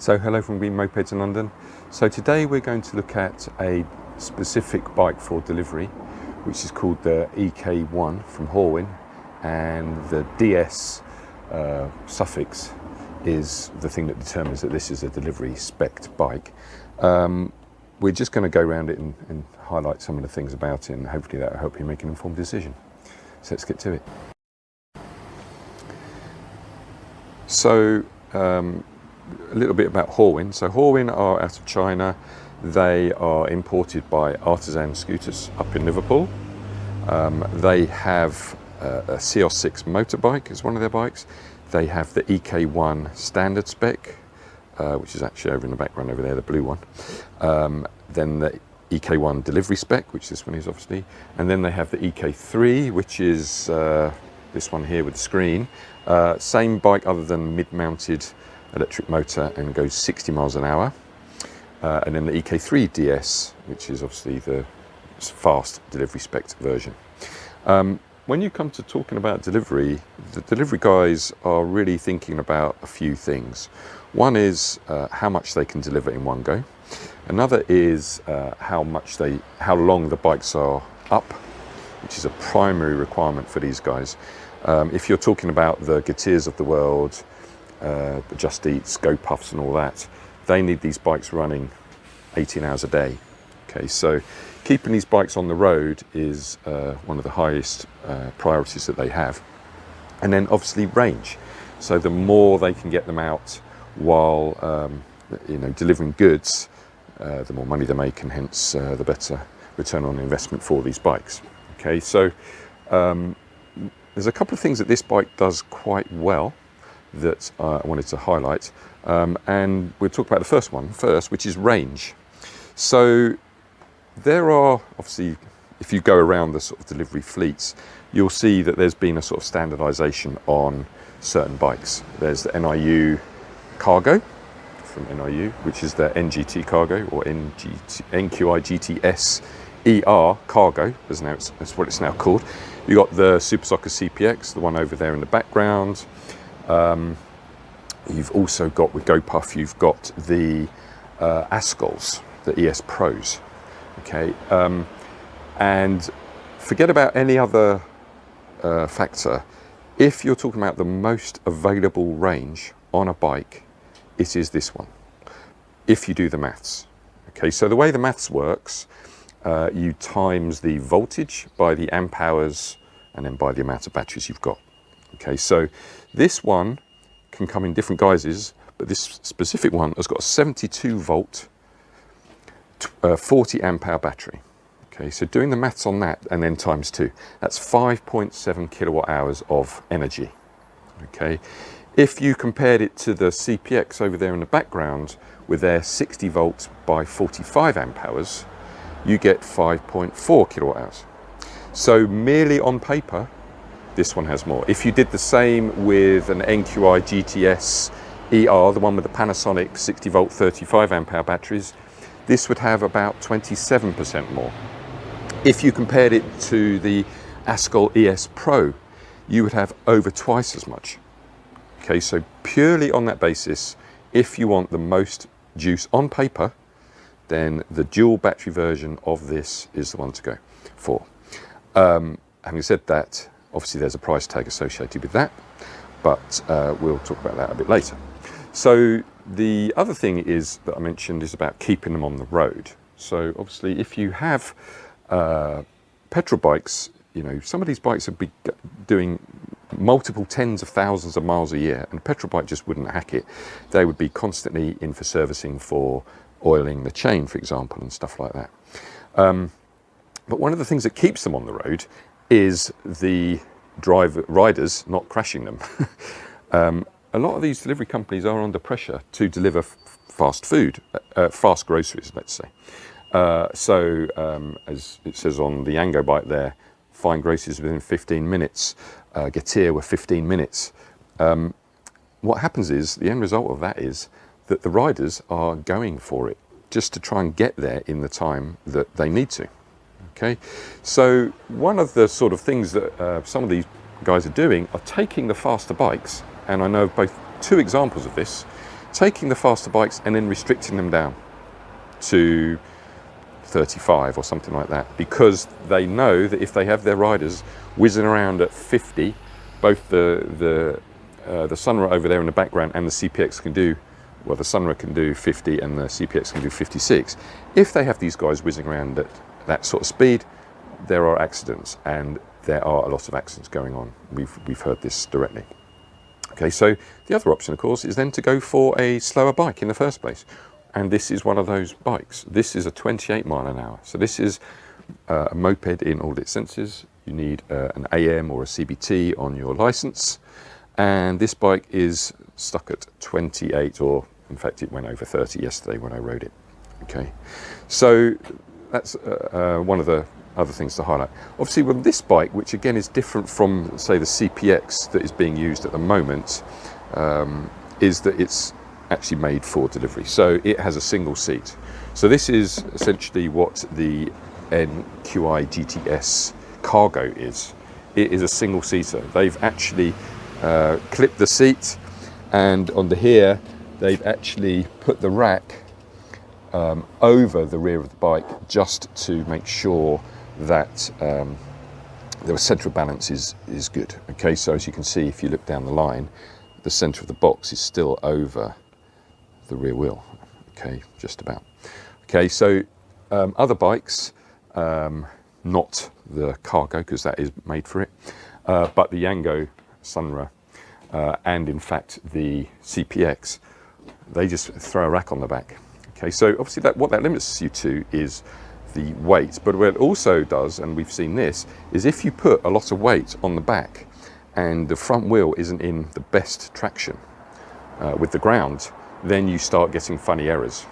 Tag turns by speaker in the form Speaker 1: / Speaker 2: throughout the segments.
Speaker 1: So hello from Green-Mopeds in London. So today we're going to look at a specific bike for delivery, which is called the EK1 from Horwin, and the DS suffix is the thing that determines that this is a delivery spec'd bike. We're just going to go around it and highlight some of the things about it, and hopefully that will help you make an informed decision. So let's get to it. So a little bit about Horwin. So Horwin are out of China. They are imported by Artisan Scooters up in Liverpool. They have a CR6 motorbike as one of their bikes. They have the EK1 standard spec, which is actually over in the background over there, the blue one. Then the EK1 delivery spec, which this one is obviously. And then they have the EK3, which is this one here with the screen. Same bike other than mid-mounted electric motor and goes 60 miles an hour. And then the EK3 DS, which is obviously the fast delivery spec version. When you come to talking about delivery, the delivery guys are really thinking about a few things. One is how much they can deliver in one go. Another is how long the bikes are up, which is a primary requirement for these guys. If you're talking about the GeTS of the world, the Just Eats, Go Puffs and all that, they need these bikes running 18 hours a day. Okay, so keeping these bikes on the road is one of the highest priorities that they have. And then obviously range. So the more they can get them out while delivering goods, the more money they make, and hence the better return on investment for these bikes. Okay, so there's a couple of things that this bike does quite well that I wanted to highlight, and we'll talk about the first one first, which is range. So there are obviously, if you go around the sort of delivery fleets, you'll see that there's been a sort of standardization on certain bikes. There's the NIU Cargo from NIU, which is the NGT Cargo, or NQiGTS Cargo, that's what it's now called. You've got the Super Soco CPX, the one over there in the background. You've also got, with Go Puff, you've got the Ascols, the ES Pros. Okay, and forget about any other factor. If you're talking about the most available range on a bike, it is this one, if you do the maths. Okay, so the way the maths works, you times the voltage by the amp hours and then by the amount of batteries you've got. Okay, so this one can come in different guises, but this specific one has got a 72 volt, 40 amp hour battery. Okay, so doing the maths on that and then times 2, that's 5.7 kilowatt hours of energy. Okay, if you compared it to the CPX over there in the background with their 60 volts by 45 amp hours, you get 5.4 kilowatt hours. So merely on paper, this one has more. If you did the same with an NQiGTS ER, the one with the Panasonic 60 volt 35 amp hour batteries, this would have about 27% more. If you compared it to the Ascol ES Pro, you would have over twice as much. Okay, so purely on that basis, if you want the most juice on paper, then the dual battery version of this is the one to go for. Having said that, obviously there's a price tag associated with that, but we'll talk about that a bit later. So the other thing is that I mentioned is about keeping them on the road. So obviously if you have petrol bikes, some of these bikes would be doing multiple tens of thousands of miles a year, and a petrol bike just wouldn't hack it. They would be constantly in for servicing, for oiling the chain, for example, and stuff like that. But one of the things that keeps them on the road is the riders not crashing them. A lot of these delivery companies are under pressure to deliver fast food, fast groceries, let's say. As it says on the Ango bike there, find groceries within 15 minutes. GeTS were 15 minutes. What happens is, the end result of that is that the riders are going for it just to try and get there in the time that they need to. Okay, so one of the sort of things that some of these guys are doing are taking the faster bikes, and I know of both two examples of this. taking the faster bikes and then restricting them down to 35 or something like that, because they know that if they have their riders whizzing around at 50, both the Sunra over there in the background and the CPX can do, well, the Sunra can do 50 and the CPX can do 56. If they have these guys whizzing around at that sort of speed, there are accidents, and there are a lot of accidents going on. We've heard this directly. Okay, so the other option, of course, is then to go for a slower bike in the first place. And this is one of those bikes. This is a 28 mile an hour. So this is a moped in all its senses. You need an AM or a CBT on your license. And this bike is stuck at 28, or in fact it went over 30 yesterday when I rode it. Okay, so that's one of the other things to highlight. Obviously with this bike, which again is different from, say, the CPX that is being used at the moment, is that it's actually made for delivery. So it has a single seat. So this is essentially what the NQiGTS Cargo is. It is a single seater. They've actually clipped the seat, and under here they've actually put the rack over the rear of the bike, just to make sure that the centre of balance is good. Okay, so as you can see, if you look down the line, the centre of the box is still over the rear wheel. Okay, just about. Okay, so other bikes, not the Cargo, because that is made for it, but the Yango Sunra and in fact the CPX, they just throw a rack on the back. Okay, so obviously what that limits you to is the weight, but what it also does, and we've seen this, is if you put a lot of weight on the back and the front wheel isn't in the best traction with the ground, then you start getting funny errors.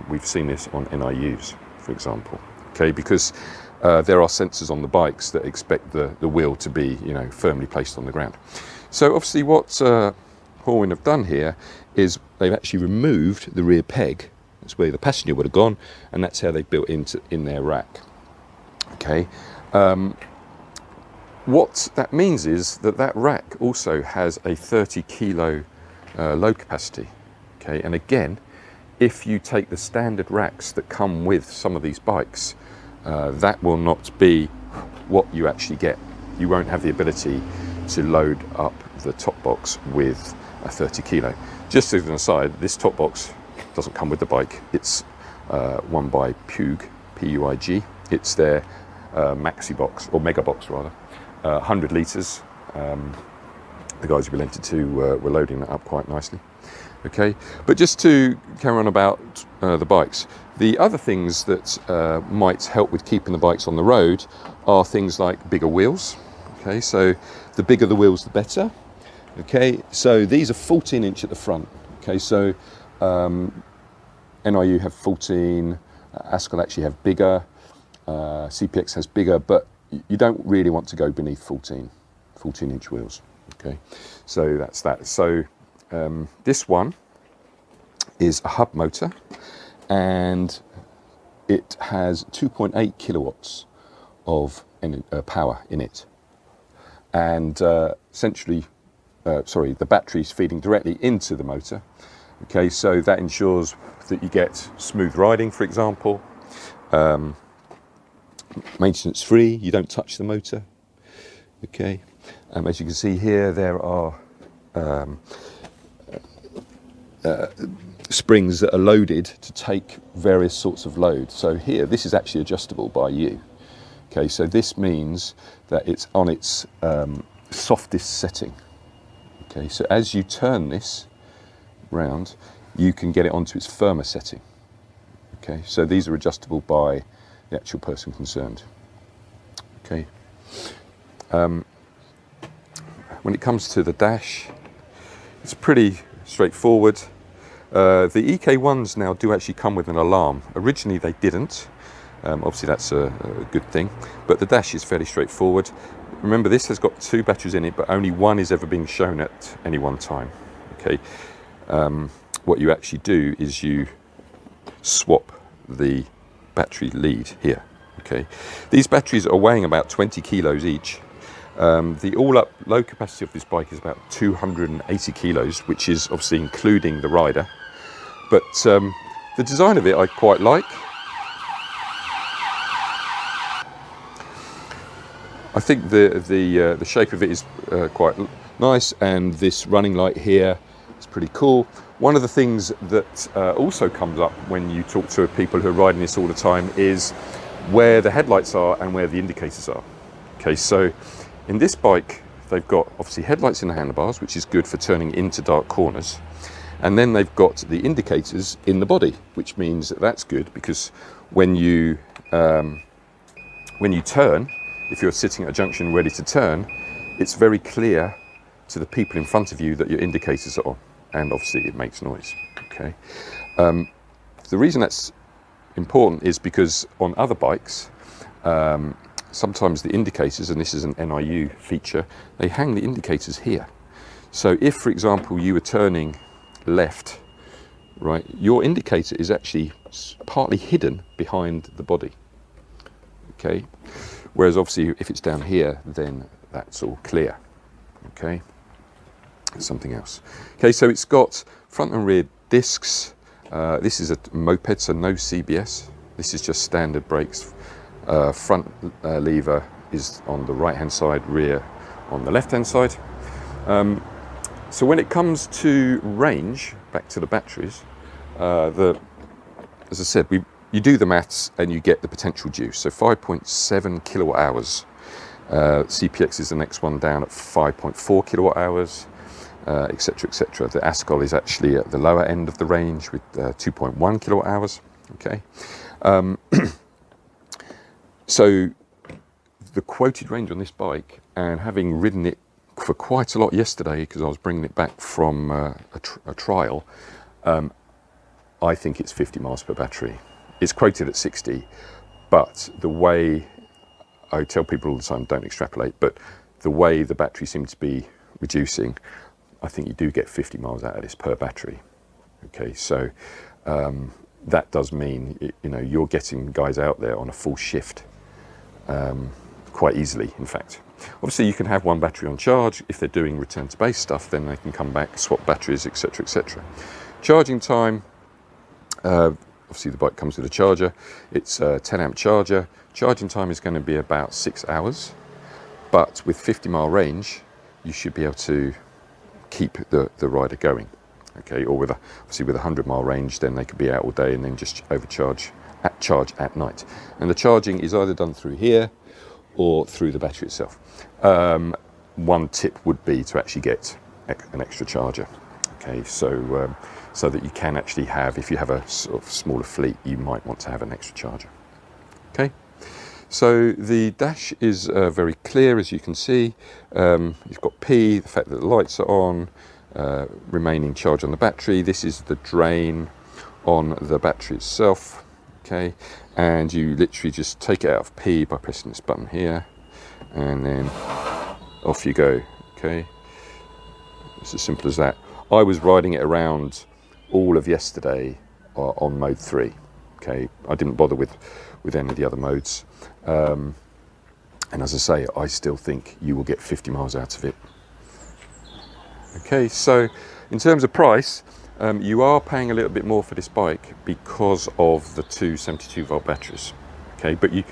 Speaker 1: We've seen this on NIUs, for example. Okay, because there are sensors on the bikes that expect the wheel to be, firmly placed on the ground. So obviously what Horwin have done here is they've actually removed the rear peg. That's where the passenger would have gone, and that's how they built in their rack. Okay. What that means is that rack also has a 30 kilo load capacity. Okay, and again, if you take the standard racks that come with some of these bikes, that will not be what you actually get. You won't have the ability to load up the top box with a 30 kilo. Just as an aside, this top box doesn't come with the bike. It's one by Puig, P-U-I-G. It's their maxi box, or mega box rather, 100 litres. The guys who we lent it to were loading that up quite nicely. Okay, but just to carry on about the bikes, the other things that might help with keeping the bikes on the road are things like bigger wheels. Okay, so the bigger the wheels, the better. Okay, so these are 14 inch at the front. Okay, so NIU have 14, Ascol actually have bigger, CPX has bigger, but you don't really want to go beneath 14 inch wheels. Okay, so that's that. So this one is a hub motor, and it has 2.8 kilowatts of power in it, and essentially, the battery's feeding directly into the motor. Okay, so that ensures that you get smooth riding, for example, maintenance free, you don't touch the motor. Okay, as you can see here, there are springs that are loaded to take various sorts of load. So here, this is actually adjustable by you. Okay, so this means that it's on its softest setting. Okay, so as you turn this round, you can get it onto its firmer setting. Okay, so these are adjustable by the actual person concerned. Okay. When it comes to the dash, it's pretty straightforward. The EK1s now do actually come with an alarm. Originally they didn't. Obviously that's a good thing, but the dash is fairly straightforward. Remember, this has got 2 batteries in it, but only one is ever being shown at any one time. Okay. What you actually do is you swap the battery lead here. Okay. These batteries are weighing about 20 kilos each. The all-up load capacity of this bike is about 280 kilos, which is obviously including the rider. But the design of it I quite like. I think the shape of it is quite nice, and this running light here is pretty cool. One of the things that also comes up when you talk to people who are riding this all the time is where the headlights are and where the indicators are. Okay, so in this bike they've got obviously headlights in the handlebars, which is good for turning into dark corners, and then they've got the indicators in the body, which means that that's good because when you turn, if you're sitting at a junction ready to turn, it's very clear to the people in front of you that your indicators are on, and obviously it makes noise. Okay, the reason that's important is because on other bikes, sometimes the indicators, and this is an NIU feature, they hang the indicators here. So if, for example, you were turning left, right, your indicator is actually partly hidden behind the body. Okay, whereas obviously if it's down here, then that's all clear. Okay, something else. Okay, so it's got front and rear discs. This is a moped, so no CBS. This is just standard brakes. Front lever is on the right hand side, rear on the left hand side. So when it comes to range, back to the batteries, as I said, you do the maths and you get the potential juice. So 5.7 kilowatt hours. CPX is the next one down at 5.4 kilowatt hours, etc., etc. The Ascol is actually at the lower end of the range with 2.1 kilowatt hours. Okay. So the quoted range on this bike, and having ridden it for quite a lot yesterday because I was bringing it back from a trial, I think it's 50 miles per battery. It's quoted at 60, but the way I tell people all the time, don't extrapolate, but the way the battery seems to be reducing, I think you do get 50 miles out of this per battery. Okay, so that does mean, you know, you're getting guys out there on a full shift quite easily, in fact. Obviously you can have one battery on charge. If they're doing return to base stuff, then they can come back, swap batteries, etc., etc. Charging time, obviously the bike comes with a charger. It's a 10 amp charger. Charging time is going to be about 6 hours, but with 50-mile range you should be able to keep the rider going. Okay, or with obviously with a 100-mile range, then they could be out all day and then just overcharge charge at night. And the charging is either done through here or through the battery itself. One tip would be to actually get an extra charger. Okay, so so that you can actually have, if you have a sort of smaller fleet, you might want to have an extra charger. Okay, so the dash is very clear, as you can see. You've got P, the fact that the lights are on, remaining charge on the battery. This is the drain on the battery itself. Okay, and you literally just take it out of P by pressing this button here, and then off you go. Okay, it's as simple as that. I was riding it around all of yesterday on mode 3. Okay, I didn't bother with any of the other modes, and as I say, I still think you will get 50 miles out of it. Okay, so in terms of price, you are paying a little bit more for this bike because of the two 72-volt batteries. Okay, but you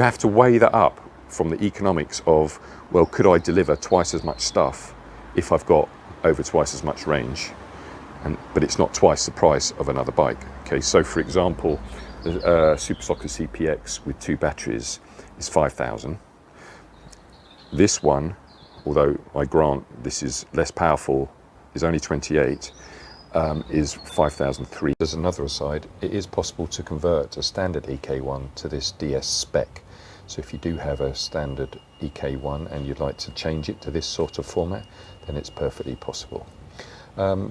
Speaker 1: have to weigh that up from the economics of, well, could I deliver twice as much stuff if I've got over twice as much range, but it's not twice the price of another bike. Okay, so for example, the Super Soco CPX with 2 batteries is 5,000. This one, although I grant this is less powerful, is only 28, is 5,003. There's another aside, it is possible to convert a standard EK1 to this DS spec. So if you do have a standard EK1 and you'd like to change it to this sort of format, then it's perfectly possible.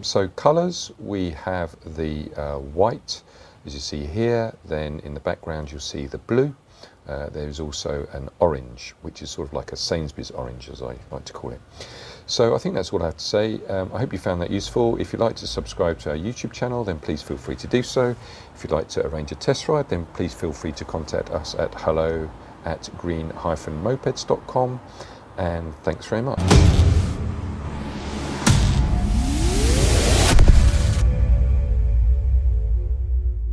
Speaker 1: So colours, we have the white, as you see here. Then in the background you'll see the blue. There's also an orange, which is sort of like a Sainsbury's orange, as I like to call it. So I think that's all I have to say. I hope you found that useful. If you'd like to subscribe to our YouTube channel, then please feel free to do so. If you'd like to arrange a test ride, then please feel free to contact us at hello@green-mopeds.com. and thanks very much.